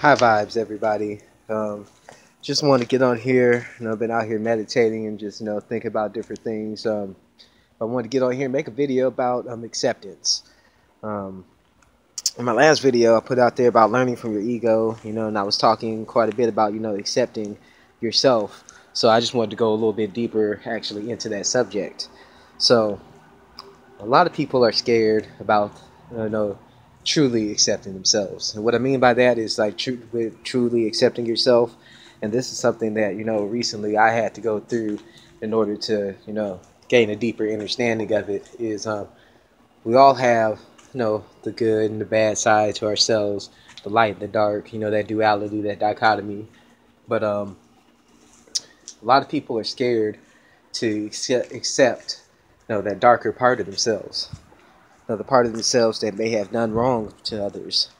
High vibes, everybody. Just want to get on here. Been out here meditating and just think about different things. I wanted to get on here and make a video about acceptance. Um, in my last video, I put out there about learning from your ego. And I was talking quite a bit about accepting yourself. So I just wanted to go a little bit deeper, actually, into that subject. So a lot of people are scared about truly accepting themselves, and what I mean by that is like truly accepting yourself. And this is something that recently I had to go through in order to gain a deeper understanding of it. Is we all have the good and the bad side to ourselves, the light and the dark, that duality, that dichotomy. But a lot of people are scared to accept that darker part of themselves, the part of themselves that may have done wrong to others,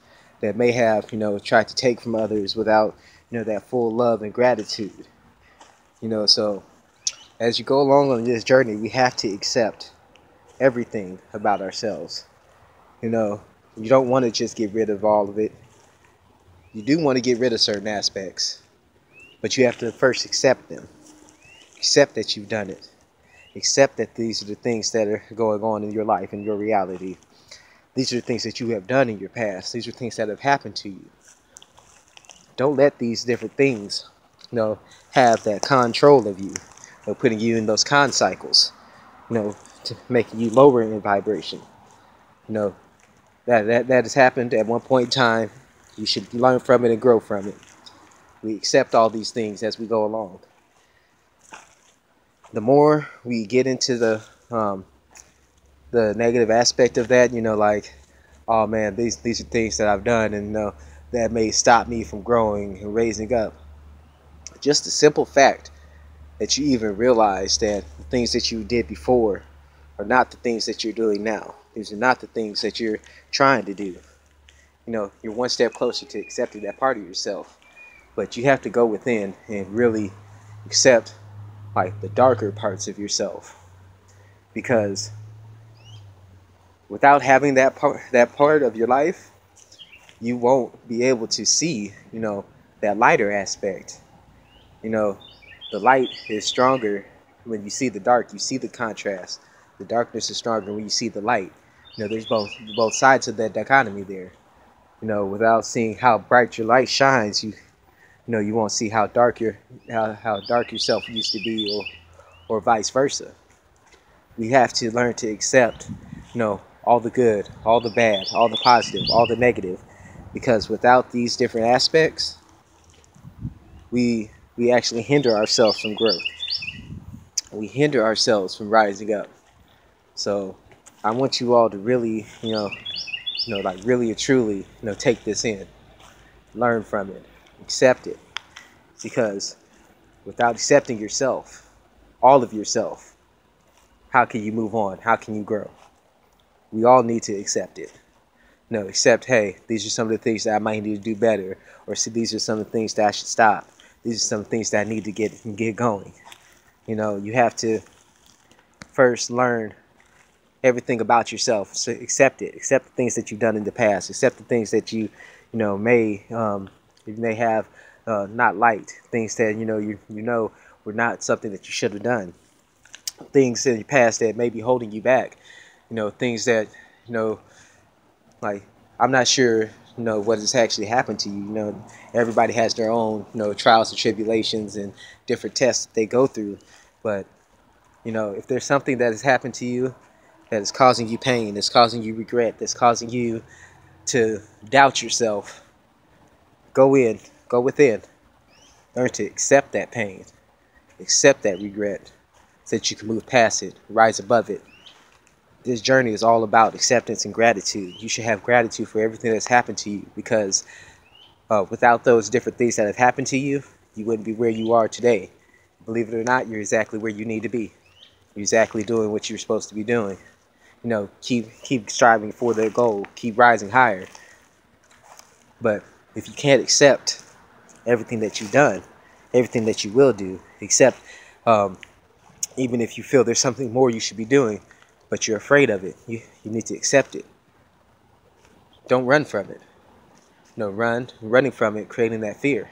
that may have tried to take from others without that full love and gratitude. So as you go along on this journey, we have to accept everything about ourselves. You don't want to just get rid of all of it. You do want to get rid of certain aspects, but you have to first accept them. Accept that you've done it. Accept that these are the things that are going on in your life, in your reality. These are the things that you have done in your past. These are things that have happened to you. Don't let these different things, have that control of you, putting you in those con cycles, to making you lower in vibration. That has happened at one point in time. You should learn from it and grow from it. We accept all these things as we go along. The more we get into the negative aspect of that, like, oh man, these are things that I've done, and that may stop me from growing and raising up. Just the simple fact that you even realize that the things that you did before are not the things that you're doing now. These are not the things that you're trying to do. You're one step closer to accepting that part of yourself. But you have to go within and really accept like the darker parts of yourself, because without having that part of your life, you won't be able to see that lighter aspect. The light is stronger when you see the dark. You see the contrast. The darkness is stronger when you see the light. There's both sides of that dichotomy there. Without seeing how bright your light shines, you won't see how dark how dark yourself used to be, or vice versa. We have to learn to accept all the good, all the bad, all the positive, all the negative, because without these different aspects, we actually hinder ourselves from growth. We hinder ourselves from rising up. So I want you all to really like really and truly take this in, learn from it, accept it. Because without accepting yourself, all of yourself, how can you move on? How can you grow? We all need to accept it. Accept, hey, these are some of the things that I might need to do better, or see, these are some of the things that I should stop. These are some things that I need to get going. You have to first learn everything about yourself. So accept it. Accept the things that you've done in the past. Accept the things that you may have not liked. Things that were not something that you should have done. Things in your past that may be holding you back. Things that like, I'm not sure what has actually happened to you. Everybody has their own trials and tribulations and different tests that they go through. But if there's something that has happened to you that is causing you pain, that's causing you regret, that's causing you to doubt yourself, go within, learn to accept that pain, accept that regret, so that you can move past it, rise above it. This journey is all about acceptance and gratitude. You should have gratitude for everything that's happened to you, because without those different things that have happened to you, you wouldn't be where you are today. Believe it or not, you're exactly where you need to be. You're exactly doing what you're supposed to be doing. Keep striving for the goal. Keep rising higher. But if you can't accept everything that you've done, everything that you will do, except even if you feel there's something more you should be doing, but you're afraid of it, you need to accept it. Don't run from it. running from it, creating that fear.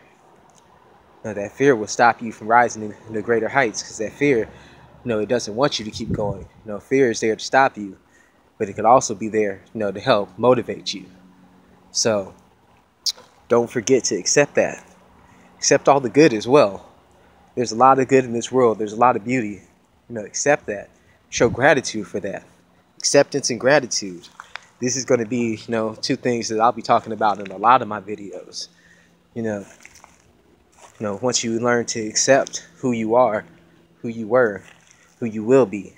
That fear will stop you from rising into greater heights, because that fear, it doesn't want you to keep going. Fear is there to stop you, but it could also be there, to help motivate you. So don't forget to accept that. Accept all the good as well. There's a lot of good in this world. There's a lot of beauty. Accept that. Show gratitude for that. Acceptance and gratitude. This is going to be, two things that I'll be talking about in a lot of my videos. Once you learn to accept who you are, who you were, who you will be,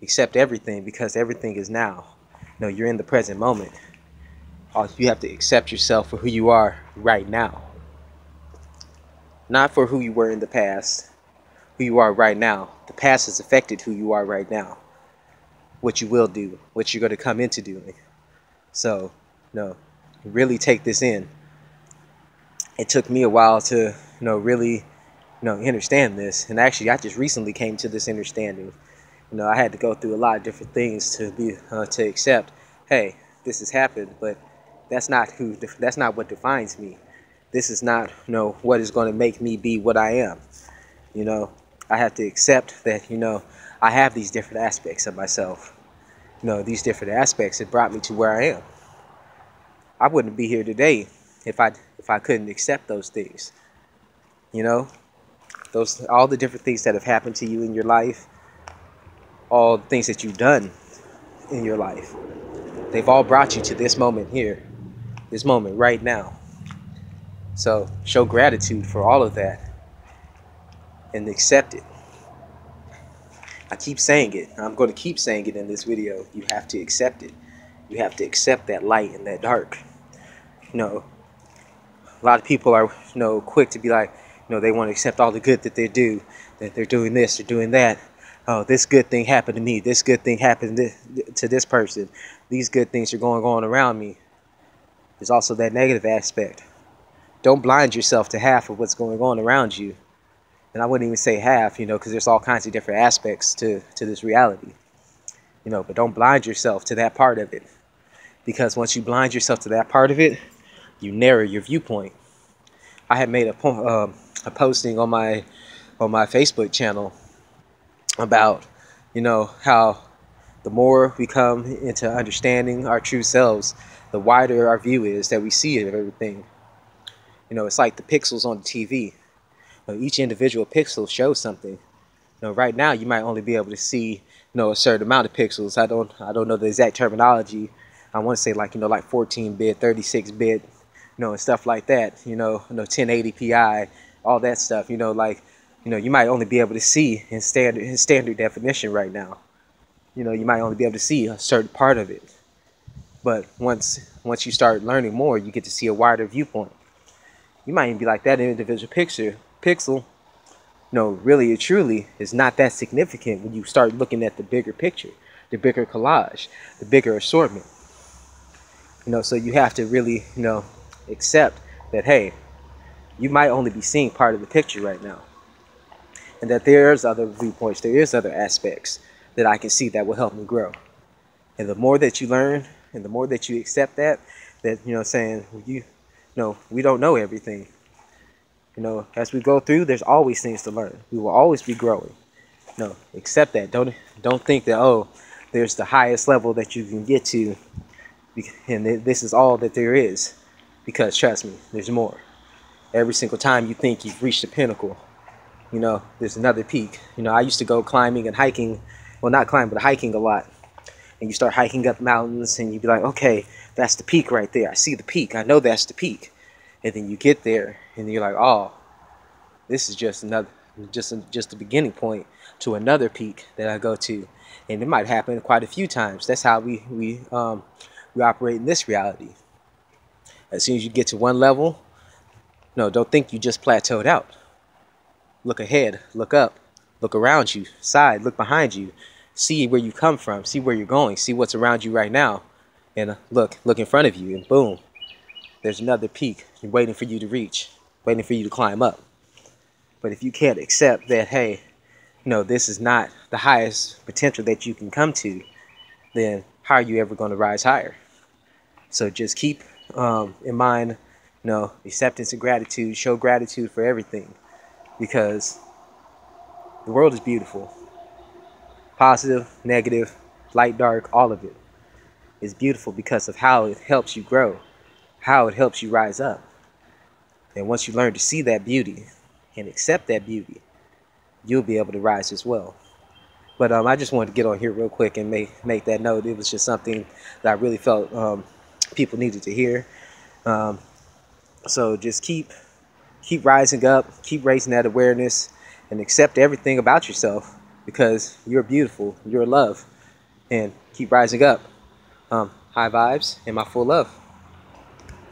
accept everything, because everything is now. You're in the present moment. You have to accept yourself for who you are right now. Not for who you were in the past, who you are right now. The past has affected who you are right now. What you will do, what you're going to come into doing. So, really take this in. It took me a while to, really, understand this. And actually, I just recently came to this understanding. I had to go through a lot of different things to accept, hey, this has happened, but that's not what defines me. This is not, what is going to make me be what I am. I have to accept that, I have these different aspects of myself. These different aspects that brought me to where I am. I wouldn't be here today if I couldn't accept those things. All the different things that have happened to you in your life, all the things that you've done in your life, they've all brought you to this moment here, this moment right now. So show gratitude for all of that and accept it. I keep saying it. I'm going to keep saying it in this video. You have to accept it. You have to accept that light and that dark. A lot of people are, quick to be like, they want to accept all the good that they do, that they're doing this, they're doing that. Oh, this good thing happened to me. This good thing happened to this person. These good things are going on around me. There's also that negative aspect. Don't blind yourself to half of what's going on around you. And I wouldn't even say half, because there's all kinds of different aspects to this reality. But don't blind yourself to that part of it. Because once you blind yourself to that part of it, you narrow your viewpoint. I had made a posting on my Facebook channel about, how the more we come into understanding our true selves, the wider our view is that we see of everything. It's like the pixels on the TV. Each individual pixel shows something. Right now you might only be able to see, a certain amount of pixels. I don't know the exact terminology. I want to say like 14-bit, 36-bit, and stuff like that. 1080p, all that stuff. You might only be able to see in standard definition right now. You might only be able to see a certain part of it. But once you start learning more, you get to see a wider viewpoint. You might even be like, that individual pixel, really or truly is not that significant when you start looking at the bigger picture, the bigger collage, the bigger assortment. So you have to really, accept that, hey, you might only be seeing part of the picture right now. And that there's other viewpoints, there is other aspects that I can see that will help me grow. And the more that you learn, and the more that you accept that, saying, we don't know everything. As we go through, there's always things to learn. We will always be growing. Accept that. Don't think that, oh, there's the highest level that you can get to, and this is all that there is. Because trust me, there's more. Every single time you think you've reached the pinnacle, there's another peak. I used to go climbing and hiking, well, not climbing, but hiking a lot. And you start hiking up mountains, and you'd be like, okay, that's the peak right there. I see the peak. I know that's the peak. And then you get there, and you're like, oh, this is just the beginning point to another peak that I go to. And it might happen quite a few times. That's how we operate in this reality. As soon as you get to one level, don't think you just plateaued out. Look ahead, look up, look around you, side, look behind you. See where you come from, see where you're going, see what's around you right now. And look in front of you, and boom, there's another peak waiting for you to reach, waiting for you to climb up. But if you can't accept that, hey, this is not the highest potential that you can come to, then how are you ever going to rise higher? So just keep in mind, acceptance and gratitude. Show gratitude for everything, because the world is beautiful. Positive, negative, light, dark, all of it is beautiful because of how it helps you grow, how it helps you rise up. And once you learn to see that beauty and accept that beauty, you'll be able to rise as well. But I just wanted to get on here real quick and make that note. It was just something that I really felt people needed to hear. So just keep rising up, keep raising that awareness, and accept everything about yourself, because you're beautiful, you're love, and keep rising up. High vibes and my full love.